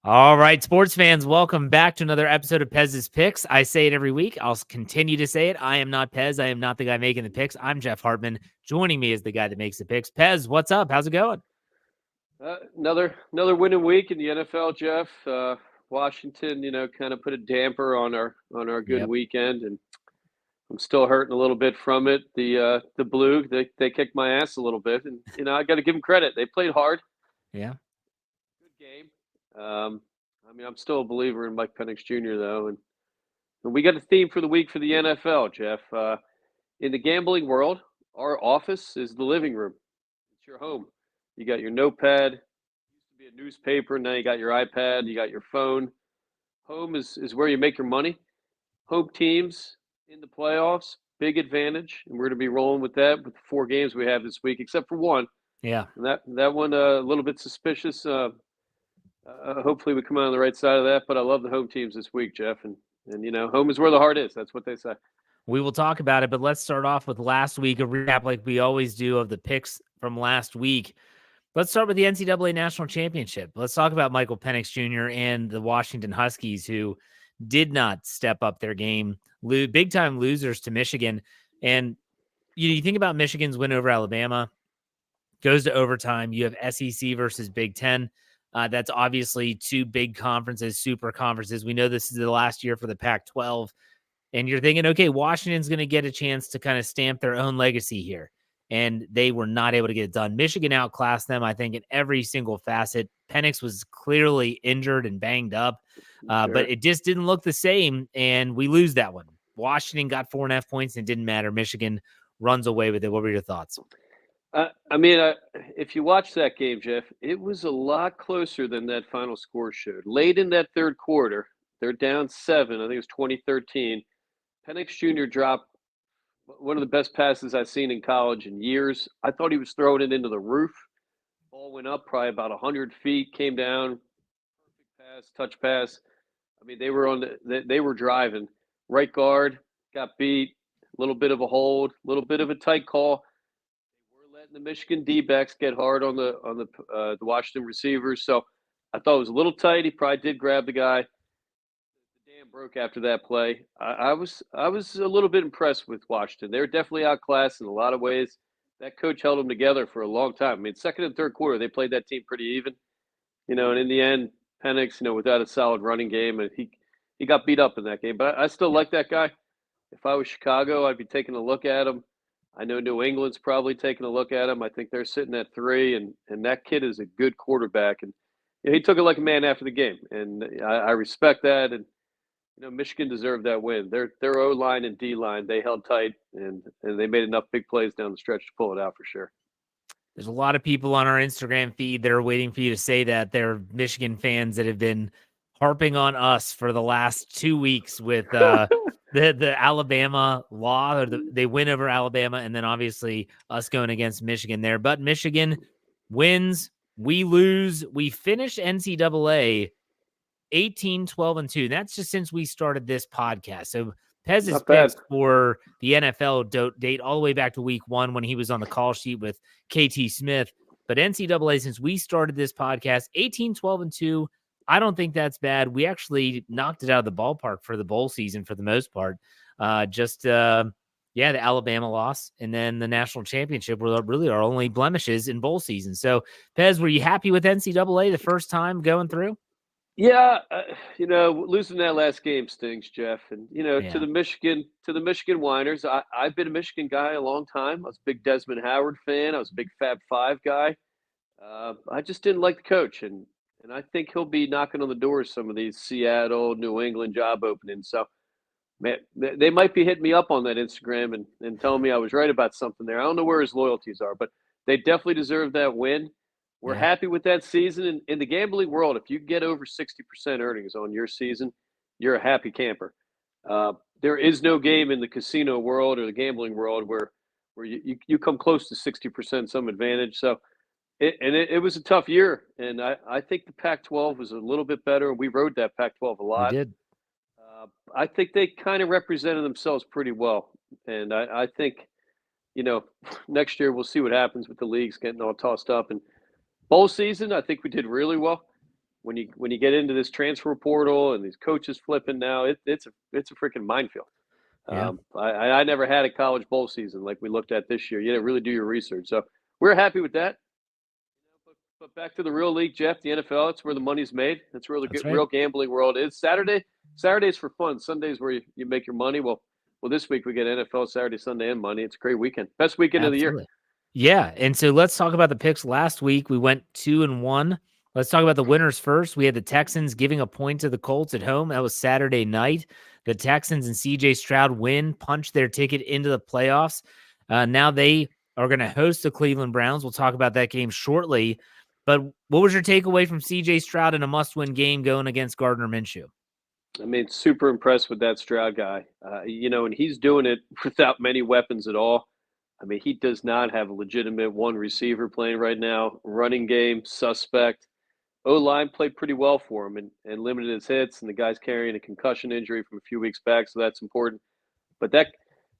All right, sports fans, welcome back to another episode of Pez's Picks. I say it every week. I'll continue to say it. I am not Pez. I am not the guy making the picks. I'm Jeff Hartman. Joining me is the guy that makes the picks. Pez, what's up? How's it going? Another winning week in the NFL, Jeff. Washington, kind of put a damper on our good Yep. weekend, and I'm still hurting a little bit from it. The Blue, they kicked my ass a little bit, and I got to give them credit. They played hard. Yeah. Good game. I'm still a believer in Mike Penix Jr. though, and we got a theme for the week for the NFL, Jeff. In the gambling world, our office is the living room. It's your home. You got your notepad. It used to be a newspaper. Now you got your iPad. You got your phone. Home is where you make your money. Home teams in the playoffs, big advantage, and we're going to be rolling with that with the 4 games we have this week, except for one. Yeah. And that one a little bit suspicious. Hopefully we come out on the right side of that. But I love the home teams this week, Jeff, and home is where the heart is. That's what they say. We will talk about it, but let's start off with last week, a recap like we always do of the picks from last week. Let's start with the NCAA National Championship. Let's talk about Michael Penix Jr. and the Washington Huskies, who did not step up their game, big time losers to Michigan. And you think about Michigan's win over Alabama, goes to overtime. You have SEC versus Big Ten. That's obviously two big conferences, super conferences. We know this is the last year for the Pac-12. And you're thinking, okay, Washington's going to get a chance to kind of stamp their own legacy here. And they were not able to get it done. Michigan outclassed them, I think, in every single facet. Penix was clearly injured and banged up, but it just didn't look the same, and we lose that one. Washington got 4.5 points, and it didn't matter. Michigan runs away with it. What were your thoughts? If you watch that game, Jeff, it was a lot closer than that final score showed. Late in that third quarter, they're down 7. I think it was 2013. Penix Jr. dropped one of the best passes I've seen in college in years. I thought he was throwing it into the roof. Ball went up probably about 100 feet, came down, perfect pass, touch pass. They were driving. Right guard got beat, a little bit of a hold, a little bit of a tight call. They were letting the Michigan D-backs get hard on the Washington receivers. So I thought it was a little tight. He probably did grab the guy. Broke after that play. I was a little bit impressed with Washington. They were definitely outclassed in a lot of ways. That coach held them together for a long time. I mean, second and third quarter, they played that team pretty even. And in the end, Penix, without a solid running game, and he got beat up in that game. But I still like that guy. If I was Chicago, I'd be taking a look at him. I know New England's probably taking a look at him. I think they're sitting at 3, and that kid is a good quarterback. And he took it like a man after the game, and I respect that. And Michigan deserved that win. Their O-line and D-line, they held tight, and they made enough big plays down the stretch to pull it out for sure. There's a lot of people on our Instagram feed that are waiting for you to say that. They're Michigan fans that have been harping on us for the last 2 weeks with the Alabama law, or they win over Alabama, and then obviously us going against Michigan there. But Michigan wins, we lose. We finished NCAA 18, 12, and 2. That's just since we started this podcast. So Pez's picks for the NFL date all the way back to week 1 when he was on the call sheet with KT Smith. But NCAA, since we started this podcast, 18, 12, and 2, I don't think that's bad. We actually knocked it out of the ballpark for the bowl season for the most part. The Alabama loss and then the national championship were really our only blemishes in bowl season. So, Pez, were you happy with NCAA the first time going through? Yeah, losing that last game stings, Jeff. And to the Michigan whiners, I've been a Michigan guy a long time. I was a big Desmond Howard fan. I was a big Fab Five guy. I just didn't like the coach, and I think he'll be knocking on the doors some of these Seattle, New England job openings. So, man, they might be hitting me up on that Instagram and telling me I was right about something there. I don't know where his loyalties are, but they definitely deserve that win. We're happy with that season. In the gambling world, if you get over 60% earnings on your season, you're a happy camper. There is no game in the casino world or the gambling world where you come close to 60% some advantage. So it was a tough year, and I think the Pac-12 was a little bit better. We rode that Pac-12 a lot. We did. I think they kind of represented themselves pretty well, and I think next year we'll see what happens with the leagues getting all tossed up. And bowl season, I think we did really well. when you get into this transfer portal and these coaches flipping now, it's a freaking minefield. Yeah, I never had a college bowl season like we looked at this year. You didn't really do your research, so we're happy with that. But back to the real league, Jeff, the NFL. It's where the money's made. That's where the that's right. real gambling world is. Saturdays for fun. Sundays where you make your money. Well, this week we get NFL Saturday, Sunday, and money. It's a great weekend. Best weekend of the year. Absolutely. Yeah, and so let's talk about the picks. Last week we went 2-1. Let's talk about the winners first. We had the Texans giving a point to the Colts at home. That was Saturday night. The Texans and CJ Stroud win, punch their ticket into the playoffs. Now they are going to host the Cleveland Browns. We'll talk about that game shortly. But what was your takeaway from CJ Stroud in a must-win game going against Gardner Minshew? I mean, super impressed with that Stroud guy. And he's doing it without many weapons at all. I mean, he does not have a legitimate one receiver playing right now. Running game, suspect. O-line played pretty well for him and limited his hits, and the guy's carrying a concussion injury from a few weeks back, so that's important. But that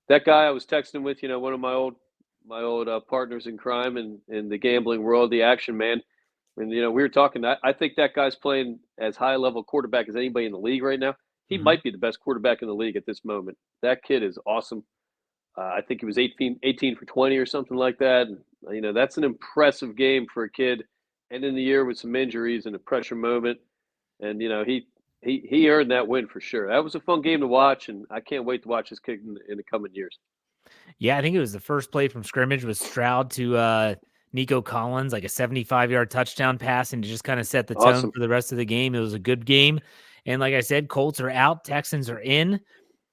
guy I was texting with, one of my old partners in crime in the gambling world, the action man. And we were talking. I think that guy's playing as high level quarterback as anybody in the league right now. He might be the best quarterback in the league at this moment. That kid is awesome. I think he was 18 for 20 or something like that. And, that's an impressive game for a kid ending the year with some injuries and a pressure moment. And, he earned that win for sure. That was a fun game to watch, and I can't wait to watch this kid in the coming years. Yeah, I think it was the first play from scrimmage was Stroud to Nico Collins, like a 75-yard touchdown pass, and to just kind of set the tone Awesome. for the rest of the game. It was a good game. And like I said, Colts are out, Texans are in.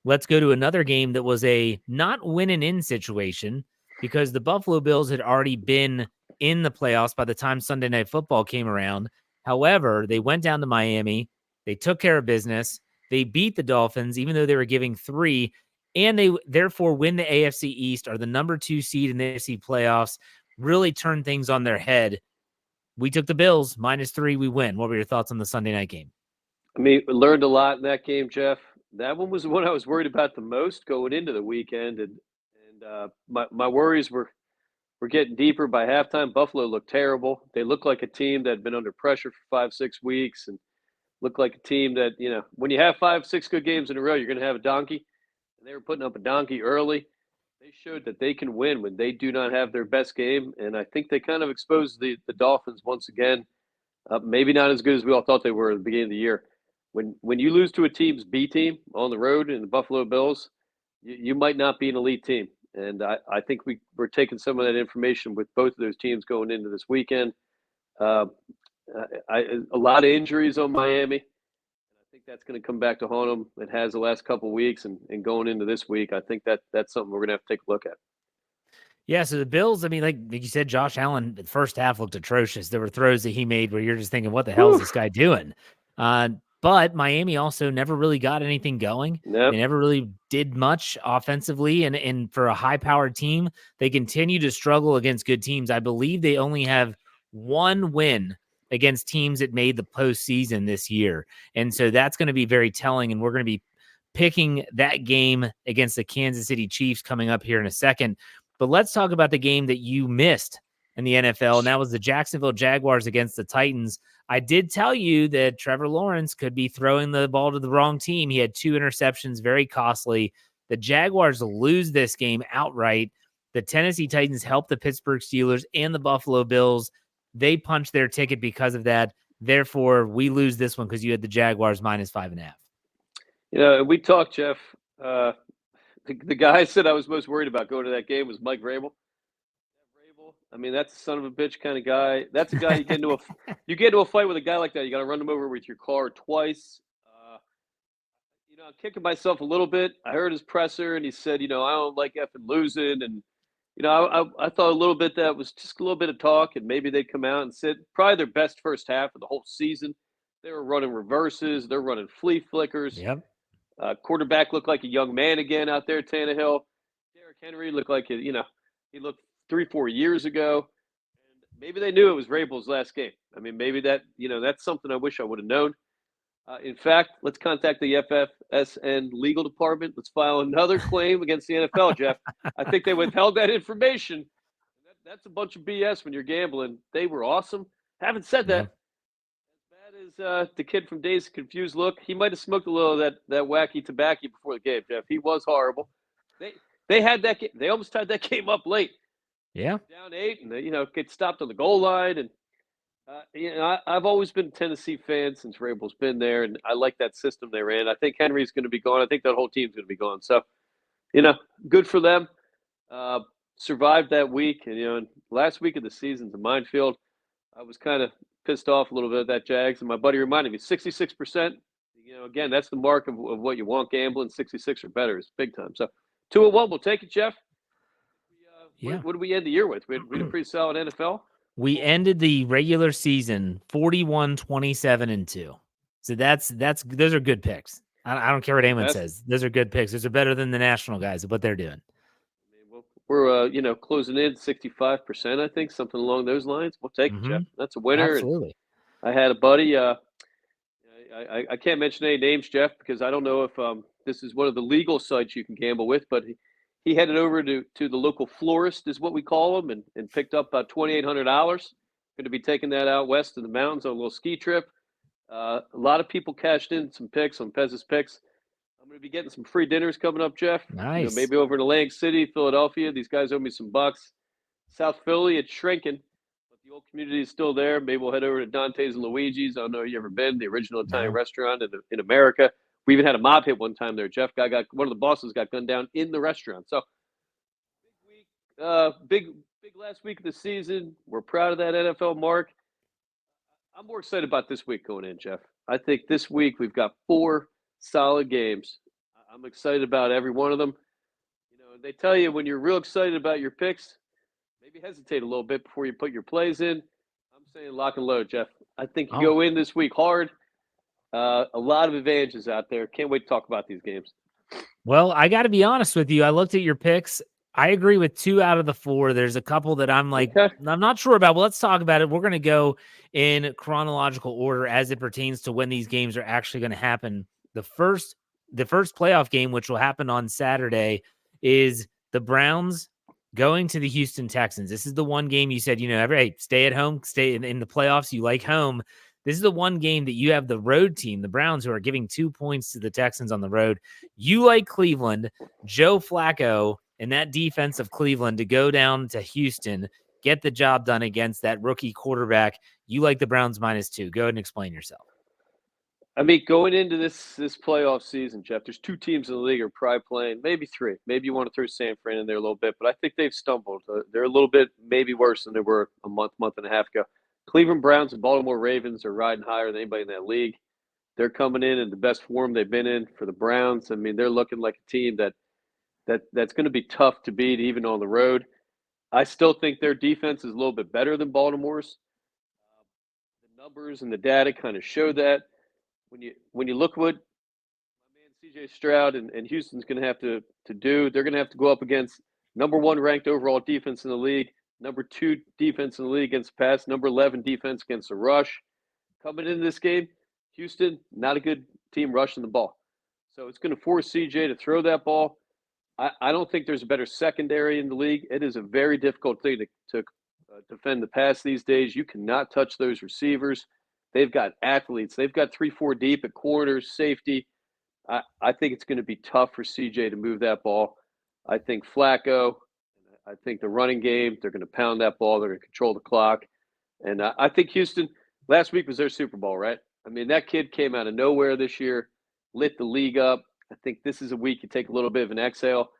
Let's go to another game that was a not win and in situation because the Buffalo Bills had already been in the playoffs by the time Sunday Night Football came around. However, they went down to Miami. They took care of business. They beat the Dolphins, even though they were giving 3, and they therefore win the AFC East, are the number 2 seed in the AFC playoffs, really turned things on their head. We took the Bills, -3, we win. What were your thoughts on the Sunday night game? I mean, we learned a lot in that game, Jeff. That one was the one I was worried about the most going into the weekend, and my worries were getting deeper by halftime. Buffalo looked terrible. They looked like a team that had been under pressure for 5-6 weeks, and looked like a team that when you have 5-6 good games in a row, you're going to have a donkey. And they were putting up a donkey early. They showed that they can win when they do not have their best game, and I think they kind of exposed the Dolphins once again. Maybe not as good as we all thought they were at the beginning of the year. When you lose to a team's B team on the road in the Buffalo Bills, you might not be an elite team. And I think we're taking some of that information with both of those teams going into this weekend. A lot of injuries on Miami. I think that's going to come back to haunt them. It has the last couple of weeks, and going into this week, I think that's something we're going to have to take a look at. Yeah, so the Bills, I mean, like you said, Josh Allen, the first half looked atrocious. There were throws that he made where you're just thinking, what the hell is this guy doing? But Miami also never really got anything going. Nope. They never really did much offensively. And for a high-powered team, they continue to struggle against good teams. I believe they only have one win against teams that made the postseason this year. And so that's going to be very telling. And we're going to be picking that game against the Kansas City Chiefs coming up here in a second. But let's talk about the game that you missed in the NFL, and that was the Jacksonville Jaguars against the Titans. I did tell you that Trevor Lawrence could be throwing the ball to the wrong team. He had 2 interceptions, very costly. The Jaguars lose this game outright. The Tennessee Titans help the Pittsburgh Steelers and the Buffalo Bills. They punched their ticket because of that. Therefore, we lose this one because you had the Jaguars -5.5. We talked, Jeff. The guy I said I was most worried about going to that game was Mike Vrabel. I mean, that's a son of a bitch kind of guy. That's a guy you get into a fight with a guy like that. You got to run him over with your car twice. I'm kicking myself a little bit. I heard his presser, and he said, I don't like effing losing. And, I thought a little bit that was just a little bit of talk, and maybe they'd come out and sit probably their best first half of the whole season. They were running reverses. They're running flea flickers. Yep. Quarterback looked like a young man again out there, Tannehill. Derrick Henry looked like, he looked 3-4 years ago. And maybe they knew it was Vrabel's last game. I mean, maybe that's something I wish I would have known. In fact, let's contact the FFSN legal department. Let's file another claim against the NFL, Jeff. I think they withheld that information. That's a bunch of BS when you're gambling. They were awesome. Having said that, as bad the kid from Days Confused look. He might have smoked a little of that wacky tobacco before the game, Jeff. He was horrible. They had that. They almost tied that game up late. Yeah. Down 8, and they, get stopped on the goal line. And I've always been a Tennessee fan since Vrabel's been there, and I like that system they ran. I think Henry's going to be gone. I think that whole team's going to be gone. So, good for them. Survived that week, and last week of the season's a minefield. I was kind of pissed off a little bit at that Jags, and my buddy reminded me 66%. Again, that's the mark of what you want gambling. 66 or better is big time. So 2-1, we'll take it, Jeff. Yeah. What did we end the year with? We had a pretty solid NFL. We ended the regular season 41-27-2. So those are good picks. I don't care what anyone says. Those are good picks. Those are better than the national guys at what they're doing. We're closing in 65%, I think, something along those lines. We'll take it, Jeff. That's a winner. Absolutely. And I had a buddy. I can't mention any names, Jeff, because I don't know if this is one of the legal sites you can gamble with, but he headed over to the local florist, is what we call them, and picked up about $2,800. Going to be taking that out west in the mountains on a little ski trip. A lot of people cashed in some picks on Pez's picks. I'm going to be getting some free dinners coming up, Jeff. Nice. Maybe over in Atlantic City, Philadelphia. These guys owe me some bucks. South Philly, it's shrinking, but the old community is still there. Maybe we'll head over to Dante's and Luigi's. I don't know if you ever been, the original Italian restaurant in America. We even had a mob hit one time there, Jeff. One of the bosses got gunned down in the restaurant. So big last week of the season. We're proud of that NFL mark. I'm more excited about this week going in, Jeff. I think this week we've got 4 solid games. I'm excited about every one of them. They tell you when you're real excited about your picks, maybe hesitate a little bit before you put your plays in. I'm saying lock and load, Jeff. I think you go in this week hard. A lot of advantages out there. Can't wait to talk about these games. Well, I got to be honest with you. I looked at your picks. I agree with 2 out of the 4. There's a couple that I'm like, okay, I'm not sure about. Well, let's talk about it. We're going to go in chronological order as it pertains to when these games are actually going to happen. The first playoff game, which will happen on Saturday, is the Browns going to the Houston Texans. This is the one game you said, hey, stay at home, stay in the playoffs. You like home. This is the one game that you have the road team, the Browns, who are giving 2 points to the Texans on the road. You like Cleveland, Joe Flacco, and that defense of Cleveland to go down to Houston, get the job done against that rookie quarterback. You like the Browns -2. Go ahead and explain yourself. I mean, going into this playoff season, Jeff, there's 2 teams in the league are probably playing, maybe 3. Maybe you want to throw San Fran in there a little bit, but I think they've stumbled. They're a little bit maybe worse than they were a month and a half ago. Cleveland Browns and Baltimore Ravens are riding higher than anybody in that league. They're coming in the best form they've been in for the Browns. I mean, they're looking like a team that's going to be tough to beat even on the road. I still think their defense is a little bit better than Baltimore's. The numbers and the data kind of show that. When you look what my man C.J. Stroud and Houston's going to have to do, they're going to have to go up against number 1 ranked overall defense in the league, number 2 defense in the league against the pass, number 11 defense against the rush. Coming into this game, Houston, not a good team rushing the ball. So it's going to force C.J. to throw that ball. I don't think there's a better secondary in the league. It is a very difficult thing to defend the pass these days. You cannot touch those receivers. They've got athletes. They've got 3-4 deep at corners, safety. I think it's going to be tough for CJ to move that ball. I think Flacco, I think the running game, they're going to pound that ball. They're going to control the clock. And I think Houston, last week was their Super Bowl, right? I mean, that kid came out of nowhere this year, lit the league up. I think this is a week you take a little bit of an exhale.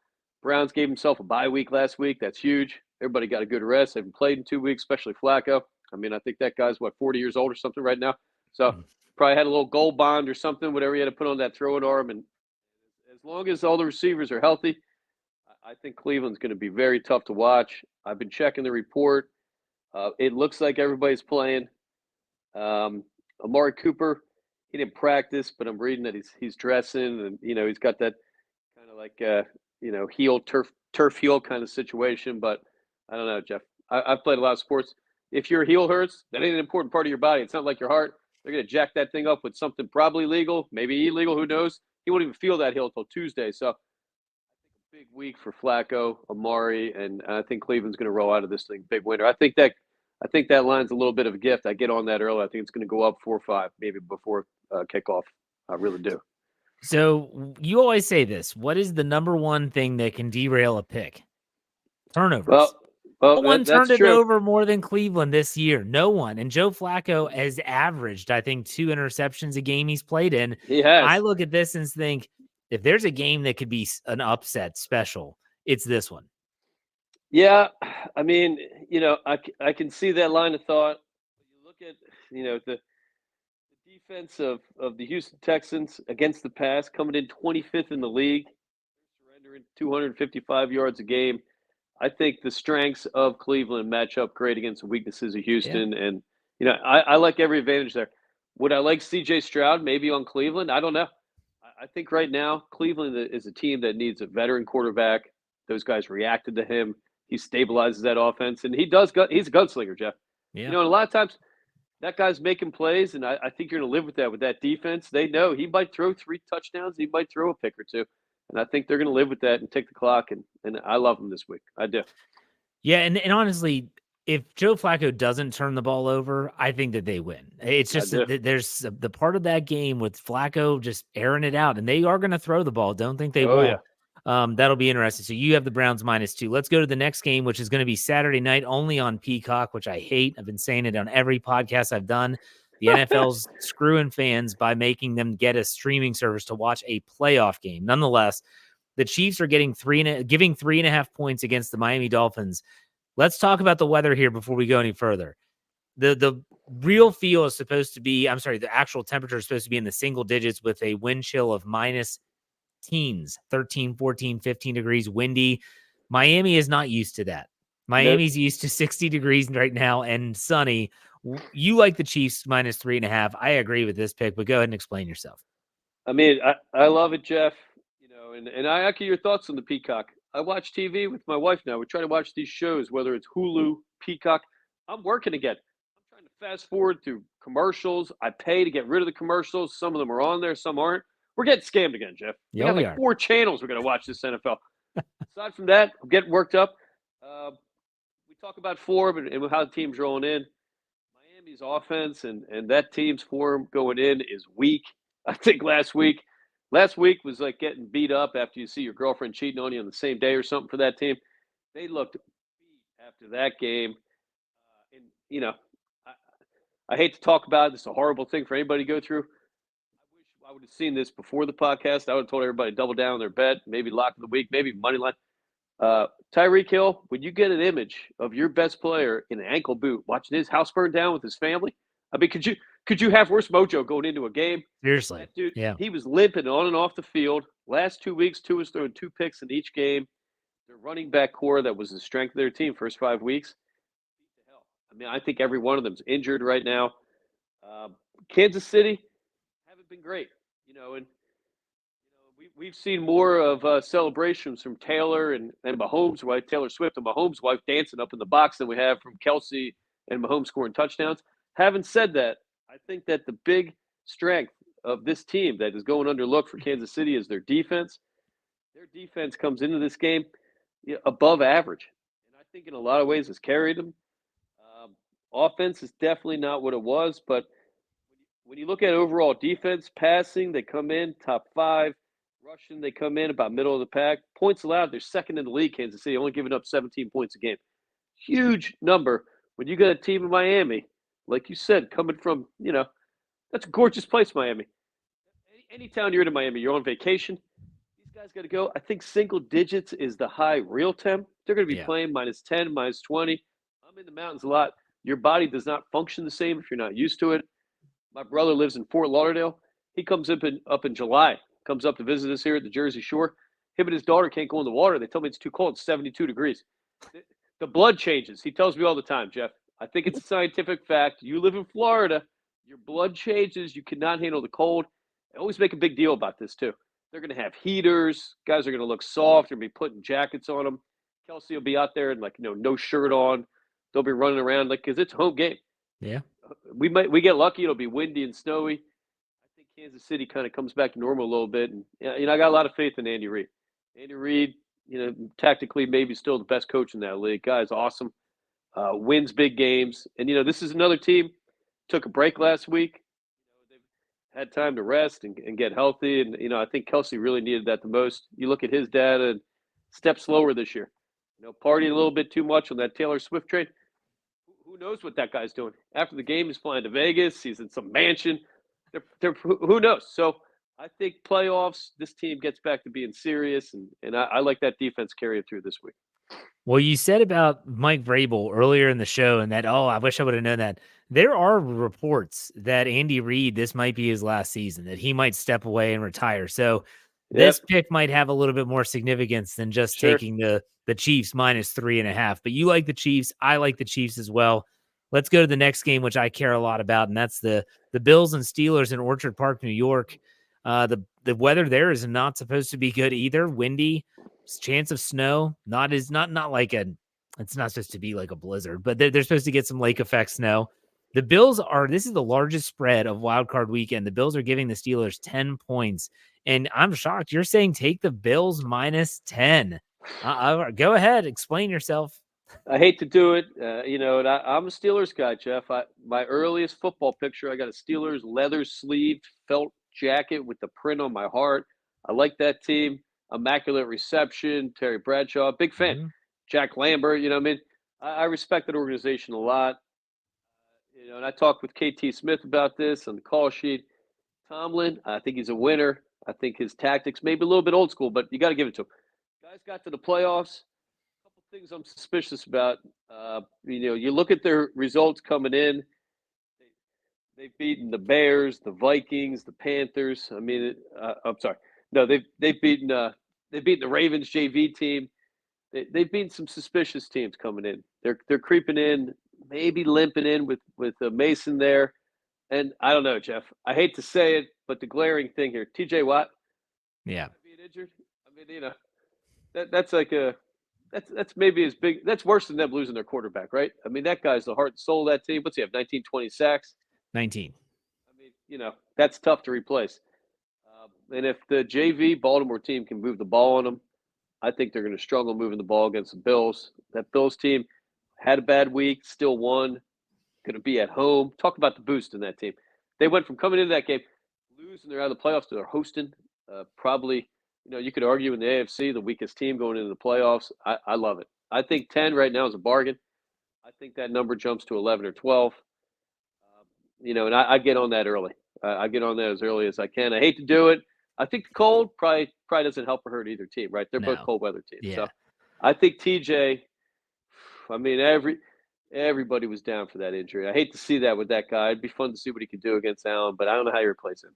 Browns gave himself a bye week last week. That's huge. Everybody got a good rest. They haven't played in 2 weeks, especially Flacco. I mean, I think that guy's, 40 years old or something right now. So probably had a little gold bond or something, whatever he had to put on that throwing arm. And as long as all the receivers are healthy, I think Cleveland's going to be very tough to watch. I've been checking the report. It looks like everybody's playing. Amari Cooper, he didn't practice, but I'm reading that he's dressing, and he's got that kind of like heel turf heel kind of situation. But I don't know, Jeff. I've played a lot of sports. If your heel hurts, that ain't an important part of your body. It's not like your heart. They're going to jack that thing up with something probably legal, maybe illegal. Who knows? He won't even feel that heel until Tuesday. So I think a big week for Flacco, Amari, and I think Cleveland's going to roll out of this thing big winner. I think that I think that line's a little bit of a gift. I get on that early. I think it's going to go up 4-5 maybe before kickoff. I really do. So you always say this. What is the number one thing that can derail a pick? Turnovers. Well, No one that's turned it true. over more than Cleveland this year. No one. And Joe Flacco has averaged, I think, 2 interceptions a game he's played in. He has. I look at this and think, if there's a game that could be an upset special, it's this one. Yeah, I mean, I can see that line of thought. You look at, the defense of the Houston Texans against the pass, coming in 25th in the league, surrendering 255 yards a game. I think the strengths of Cleveland match up great against the weaknesses of Houston. Yeah. And, I like every advantage there. Would I like C.J. Stroud maybe on Cleveland? I don't know. I think right now Cleveland is a team that needs a veteran quarterback. Those guys reacted to him. He stabilizes that offense, and he's a gunslinger, Jeff. Yeah. And a lot of times that guy's making plays, and I think you're going to live with that defense. They know he might throw 3 touchdowns. He might throw a pick or 2. And I think they're going to live with that and take the clock, and I love them this week. I do. Yeah, and honestly, if Joe Flacco doesn't turn the ball over, I think that they win. It's just there's the part of that game with Flacco just airing it out, and they are going to throw the ball. Don't think they will. Yeah. That'll be interesting. So you have the Browns -2. Let's go to the next game, which is going to be Saturday night only on Peacock, which I hate. I've been saying it on every podcast I've done. The NFL's screwing fans by making them get a streaming service to watch a playoff game. Nonetheless, the Chiefs are giving 3.5 points against the Miami Dolphins. Let's talk about the weather here before we go any further. The real feel is supposed to be, the actual temperature is supposed to be in the single digits with a wind chill of minus teens, 13, 14, 15 degrees, windy. Miami is not used to that. Miami's used to 60 degrees right now and sunny. You like the Chiefs -3.5. I agree with this pick, but go ahead and explain yourself. I mean, I love it, Jeff. And I echo your thoughts on the Peacock. I watch TV with my wife now. We try to watch these shows, whether it's Hulu, Peacock. I'm working again. I'm trying to fast forward through commercials. I pay to get rid of the commercials. Some of them are on there, some aren't. We're getting scammed again, Jeff. We got like 4 channels we're going to watch this NFL. Aside from that, I'm getting worked up. We talk about form and how the team's rolling in. Miami's offense and that team's form going in is weak. I think last week was like getting beat up after you see your girlfriend cheating on you on the same day or something for that team. They looked beat after that game. I hate to talk about it. This is a horrible thing for anybody to go through. I wish I would have seen this before the podcast. I would have told everybody to double down on their bet, maybe lock of the week, maybe money line. Tyreek Hill, when you get an image of your best player in an ankle boot watching his house burn down with his family, I mean, could you have worse mojo going into a game? Seriously. That dude, yeah. He was limping on and off the field. Last 2 weeks, Tua was throwing 2 picks in each game. Their running back core, that was the strength of their team, first 5 weeks. I mean, I think every one of them's injured right now. Kansas City haven't been great, we've seen more of celebrations from Taylor and Mahomes' wife, Taylor Swift and Mahomes' wife, dancing up in the box than we have from Kelsey and Mahomes scoring touchdowns. Having said that, I think that the big strength of this team that is going underlooked for Kansas City is their defense. Their defense comes into this game above average, and I think in a lot of ways has carried them. Offense is definitely not what it was, but when you look at overall defense, passing, they come in top 5. Rushing, they come in about middle of the pack. Points allowed, they're second in the league, Kansas City, only giving up 17 points a game. Huge number. When you got a team in Miami, like you said, coming from, that's a gorgeous place, Miami. Any town you're in Miami, you're on vacation. These guys got to go. I think single digits is the high real temp. They're going to be playing -10, -20. I'm in the mountains a lot. Your body does not function the same if you're not used to it. My brother lives in Fort Lauderdale. He comes up in July, comes up to visit us here at the Jersey Shore. Him and his daughter can't go in the water. They tell me it's too cold. It's 72 degrees. The blood changes. He tells me all the time, Jeff. I think it's a scientific fact. You live in Florida. Your blood changes. You cannot handle the cold. I always make a big deal about this, too. They're going to have heaters. Guys are going to look soft. They're going to be putting jackets on them. Kelsey will be out there and, no shirt on. They'll be running around because it's a home game. Yeah. We get lucky. It'll be windy and snowy. I think Kansas City kind of comes back to normal a little bit. And, I got a lot of faith in Andy Reid. Andy Reid, tactically maybe still the best coach in that league. Guy's awesome. wins big games. And, this is another team, took a break last week. They've had time to rest and get healthy. And, I think Kelsey really needed that the most. You look at his data and step slower this year. Partying a little bit too much on that Taylor Swift train. Who knows what that guy's doing? After the game, he's flying to Vegas. He's in some mansion. Who knows? So I think playoffs, this team gets back to being serious, and I like that defense carrying through this week. Well, you said about Mike Vrabel earlier in the show, and that, I wish I would have known that. There are reports that Andy Reid, this might be his last season, that he might step away and retire. So this Yep, pick might have a little bit more significance than just sure. taking the Chiefs minus 3.5. But you like the Chiefs. I like the Chiefs as well. Let's go to the next game, which I care a lot about, and that's the Bills and Steelers in Orchard Park, New York. The weather there is not supposed to be good either. Windy, chance of snow. Not like it's not supposed to be like a blizzard, but they're supposed to get some lake effect snow. The Bills this is the largest spread of wild card weekend. The Bills are giving the Steelers 10 points. And I'm shocked. You're saying take the Bills minus 10. Go ahead. Explain yourself. I hate to do it, and I'm a Steelers guy, Jeff. My earliest football picture, I got a Steelers leather sleeved felt jacket with the print on my heart. I like that team. Immaculate reception, Terry Bradshaw, big fan. Mhm. Jack Lambert, what I mean? I respect that organization a lot. And I talked with KT Smith about this on the call sheet. Tomlin, I think he's a winner. I think his tactics maybe a little bit old school, but you got to give it to him. Guys got to the playoffs. A couple things I'm suspicious about. You look at their results coming in. They've beaten the Bears, the Vikings, the Panthers. I'm sorry. No, they've beaten the Ravens JV team. They've beaten some suspicious teams coming in. They're creeping in, maybe limping in with Mason there. And I don't know, Jeff. I hate to say it, but the glaring thing here, TJ Watt Yeah. being injured. That's like that's maybe as big. That's worse than them losing their quarterback, right? That guy's the heart and soul of that team. What's he have? 19, 20 sacks. 19. That's tough to replace. And if the JV Baltimore team can move the ball on them, I think they're going to struggle moving the ball against the Bills. That Bills team had a bad week, still won. Going to be at home. Talk about the boost in that team. They went from coming into that game, losing, they're out of the playoffs, to they're hosting. Probably, you could argue in the AFC, the weakest team going into the playoffs. I love it. I think 10 right now is a bargain. I think that number jumps to 11 or 12. And I get on that early. I get on that as early as I can. I hate to do it. I think the cold probably doesn't help or hurt either team, right? They're both No. cold weather teams. Yeah. So I think TJ, everybody was down for that injury. I hate to see that with that guy. It'd be fun to see what he could do against Allen, but I don't know how you replace him.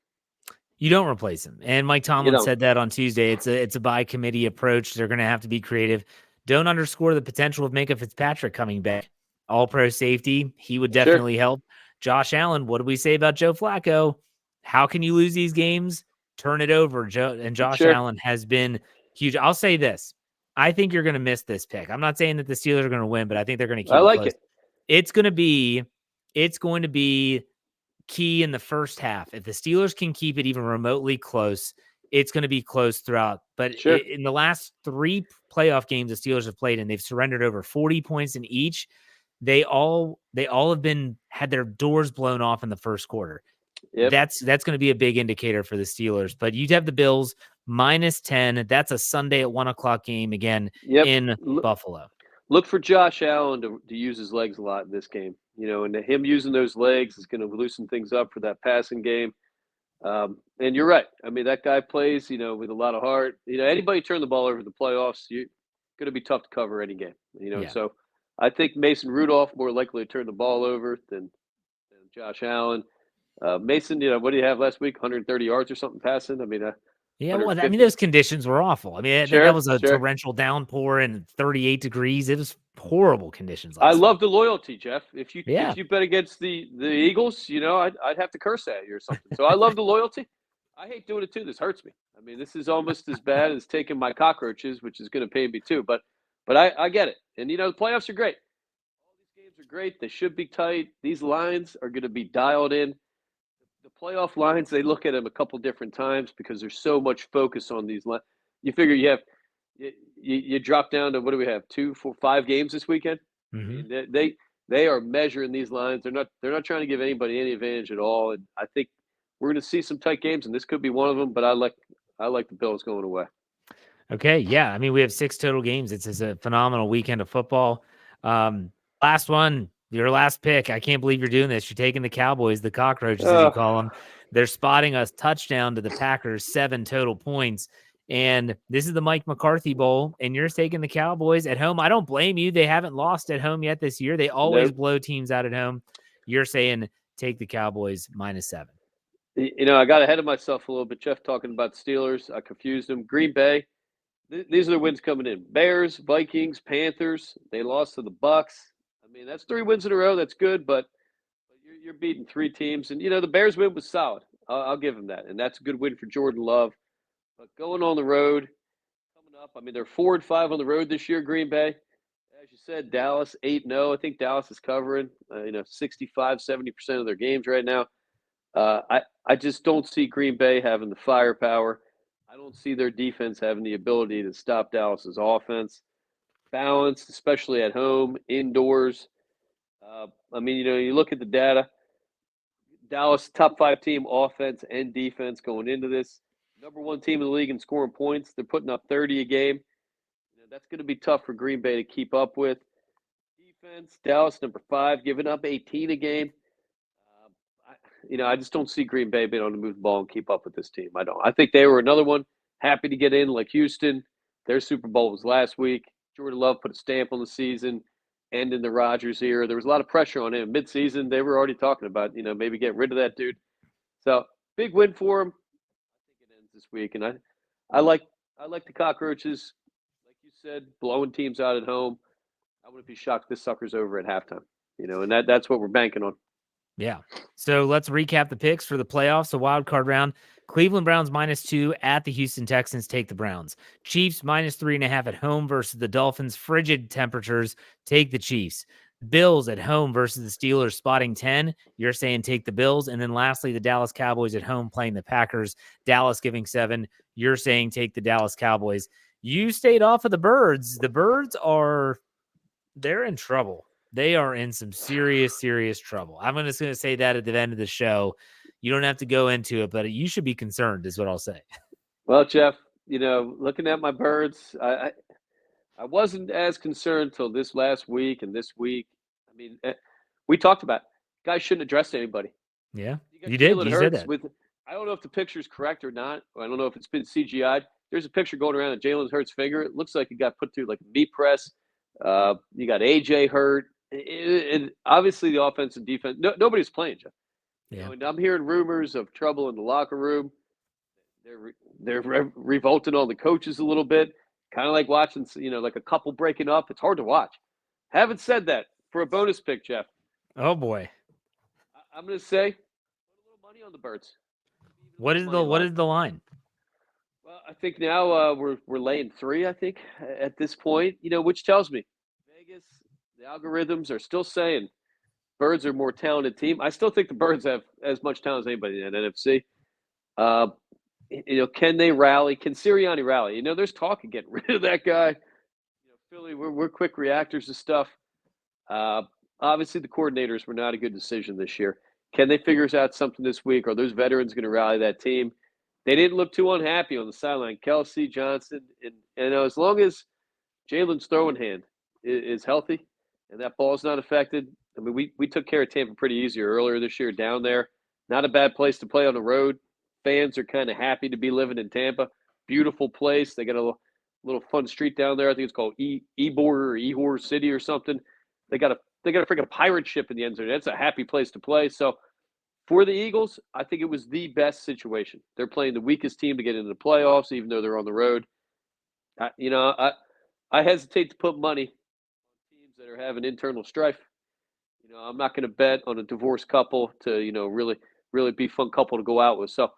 You don't replace him. And Mike You Tomlin don't. said that on Tuesday. It's a by committee approach. They're going to have to be creative. Don't underscore the potential of Minka Fitzpatrick coming back. All pro safety. He would Sure. definitely help. Josh Allen, what do we say about Joe Flacco? How can you lose these games? Turn it over. Josh Sure. Allen has been huge. I'll say this. I think you're going to miss this pick. I'm not saying that the Steelers are going to win, but I think they're going to I keep it like close. it. It's going to be key in the first half. If the Steelers can keep it even remotely close, it's going to be close throughout. But Sure. in the last 3 playoff games the Steelers have played, and they've surrendered over 40 points in each, they all have had their doors blown off in the first quarter. Yep. That's going to be a big indicator for the Steelers. But you'd have the Bills minus 10. That's a Sunday at 1:00 game again in Buffalo. Look for Josh Allen to use his legs a lot in this game. And him using those legs is going to loosen things up for that passing game. And you're right. That guy plays, with a lot of heart. Anybody turn the ball over in the playoffs, you're going to be tough to cover any game. Yeah. So I think Mason Rudolph more likely to turn the ball over than Josh Allen. Mason, what do you have last week? 130 yards or something passing? Yeah, well, those conditions were awful. Sure, that was a sure. torrential downpour and 38 degrees. It was horrible conditions I last love week. the loyalty, Jeff. If you Yeah. bet against the Eagles, I'd have to curse at you or something. So I love the loyalty. I hate doing it too. This hurts me. This is almost as bad as taking my cockroaches, which is going to pay me too. But I get it. And the playoffs are great. All these games are great. They should be tight. These lines are going to be dialed in. The playoff lines, they look at them a couple different times because there's so much focus on these lines. You figure you drop down to, what do we have, 2, 4, 5 games this weekend? I Mm-hmm. mean, they are measuring these lines. They're not trying to give anybody any advantage at all. And I think we're going to see some tight games, and this could be one of them. But I like the Bills going away. Okay, yeah. I mean, we have 6 total games. It's a phenomenal weekend of football. Last one, your last pick. I can't believe you're doing this. You're taking the Cowboys, the cockroaches, as you Uh, call them. They're spotting a touchdown to the Packers, 7 total points. And this is the Mike McCarthy Bowl, and you're taking the Cowboys at home. I don't blame you. They haven't lost at home yet this year. They always nope. blow teams out at home. You're saying take the Cowboys -7. I got ahead of myself a little bit. Jeff talking about Steelers. I confused them. Green Bay. These are the wins coming in. Bears, Vikings, Panthers. They lost to the Bucks. I mean, that's 3 wins in a row. That's good, but you're beating 3 teams. And, the Bears win was solid. I'll give them that. And that's a good win for Jordan Love. But going on the road, coming up, I mean, they're 4-5 on the road this year, Green Bay. As you said, Dallas 8-0. I think Dallas is covering, 65, 70% of their games right now. I just don't see Green Bay having the firepower. I don't see their defense having the ability to stop Dallas's offense. Balanced, especially at home, indoors. I mean, you look at the data. Dallas top 5 team offense and defense going into this. Number 1 team in the league in scoring points. They're putting up 30 a game. That's going to be tough for Green Bay to keep up with. Defense, Dallas number 5, giving up 18 a game. I just don't see Green Bay being able to move the ball and keep up with this team. I don't. I think they were another one happy to get in, like Houston. Their Super Bowl was last week. Jordan Love put a stamp on the season, ending the Rodgers era. There was a lot of pressure on him. Mid-season, they were already talking about, maybe getting rid of that dude. So big win for him. I think it ends this week, and I like the cockroaches, like you said, blowing teams out at home. I wouldn't be shocked this sucker's over at halftime. And that's what we're banking on. Yeah. So let's recap the picks for the playoffs. The wild card round. Cleveland Browns -2 at the Houston Texans. Take the Browns. Chiefs -3.5 at home versus the Dolphins. Frigid temperatures. Take the Chiefs. Bills at home versus the Steelers. Spotting 10. You're saying take the Bills. And then lastly, the Dallas Cowboys at home playing the Packers. Dallas giving 7. You're saying take the Dallas Cowboys. You stayed off of the Birds. The Birds they're in trouble. They are in some serious, serious trouble. I'm just going to say that at the end of the show. You don't have to go into it, but you should be concerned, is what I'll say. Well, Jeff, looking at my Birds, I wasn't as concerned till this last week and this week. I mean, we talked about guys shouldn't address anybody. Yeah, You got you did. Jalen You said Hurts that. with. I don't know if the picture's correct or not. I don't know if it's been CGI'd. There's a picture going around of Jalen Hurts' finger. It looks like it got put through like a meat press. You got AJ hurt. And obviously the offense and defense. Nobody's playing, Jeff. Yeah. And I'm hearing rumors of trouble in the locker room. They're revolting on the coaches a little bit, kind of like watching, like a couple breaking up. It's hard to watch. Having said that, for a bonus pick, Jeff, Oh boy. I'm going to say put a little money on the Birds. What is the line? Well, I think now we're laying 3. I think at this point, which tells me Vegas, the algorithms are still saying Birds are a more talented team. I still think the Birds have as much talent as anybody in the NFC. Can they rally? Can Sirianni rally? There's talk of getting rid of that guy. Philly, we're quick reactors to stuff. Obviously, the coordinators were not a good decision this year. Can they figure out something this week? Are those veterans going to rally that team? They didn't look too unhappy on the sideline. Kelsey, Johnson, and as long as Jalen's throwing hand is healthy and that ball's not affected, I mean, we took care of Tampa pretty easy earlier this year down there. Not a bad place to play on the road. Fans are kind of happy to be living in Tampa. Beautiful place. They got a little fun street down there. I think it's called Ybor or Ehor City or something. They got a freaking pirate ship in the end zone. That's a happy place to play. So for the Eagles, I think it was the best situation. They're playing the weakest team to get into the playoffs, even though they're on the road. I hesitate to put money on teams that are having internal strife. I'm not going to bet on a divorced couple to really be a fun couple to go out with. So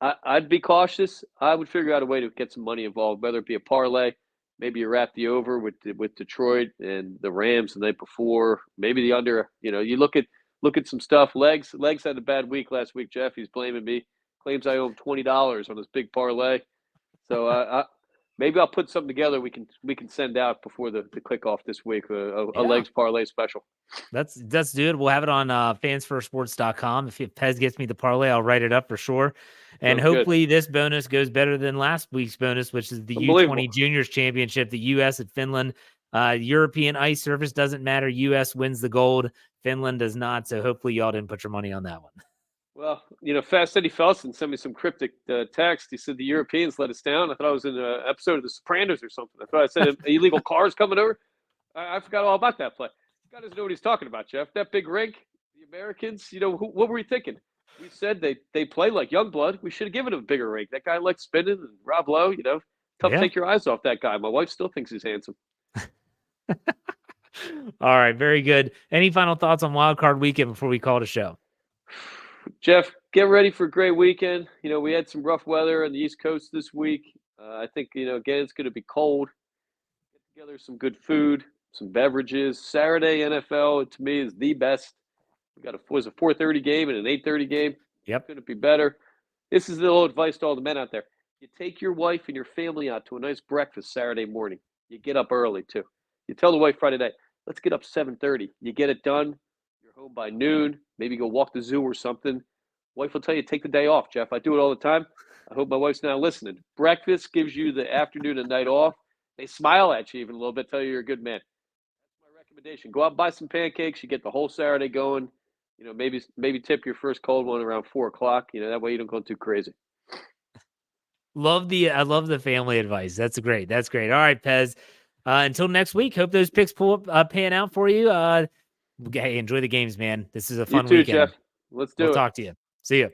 I'd be cautious. I would figure out a way to get some money involved, whether it be a parlay, maybe you wrap the over with Detroit and the Rams the night before, maybe the under. You look at some stuff. Legs had a bad week last week. Jeff, he's blaming me. Claims I owe him $20 on his big parlay. So maybe I'll put something together we can send out before the kickoff this week. A legs parlay special. Let's do it. We'll have it on fansfirstsports.com. If Pez gets me the parlay, I'll write it up for sure. And Sounds hopefully this bonus goes better than last week's bonus, which is the U20 Juniors Championship, the U.S. at Finland. European ice surface doesn't matter. U.S. wins the gold. Finland does not. So hopefully y'all didn't put your money on that one. Well, Fast Eddie Felson sent me some cryptic text. He said the Europeans let us down. I thought I was in an episode of The Sopranos or something. I thought I said illegal cars coming over. I forgot all about that play. This guy doesn't know what he's talking about, Jeff. That big rink, the Americans, what were we thinking? We said they play like young blood. We should have given him a bigger rink. That guy likes spinning, and Rob Lowe, tough to take your eyes off that guy. My wife still thinks he's handsome. All right, very good. Any final thoughts on Wild Card Weekend before we call it a show? Jeff, get ready for a great weekend. We had some rough weather on the East Coast this week. I think, again, it's going to be cold. Get together some good food, some beverages. Saturday NFL, to me, is the best. We got a 4:30 game and an 8:30 game. Yep. Couldn't be better. This is the little advice to all the men out there. You take your wife and your family out to a nice breakfast Saturday morning. You get up early, too. You tell the wife Friday night, let's get up 7:30. You get it done. You're home by noon. Maybe go walk the zoo or something. Wife will tell you, take the day off, Jeff. I do it all the time. I hope my wife's now listening. Breakfast gives you the afternoon and night off. They smile at you even a little bit, tell you you're a good man. That's my recommendation. Go out and buy some pancakes. You get the whole Saturday going. Maybe tip your first cold one around 4 o'clock. That way you don't go too crazy. I love the family advice. That's great. All right, Pez. Until next week, hope those picks pan out for you. Hey, enjoy the games, man. This is a fun You too, weekend. Jeff. We'll talk to you. See you.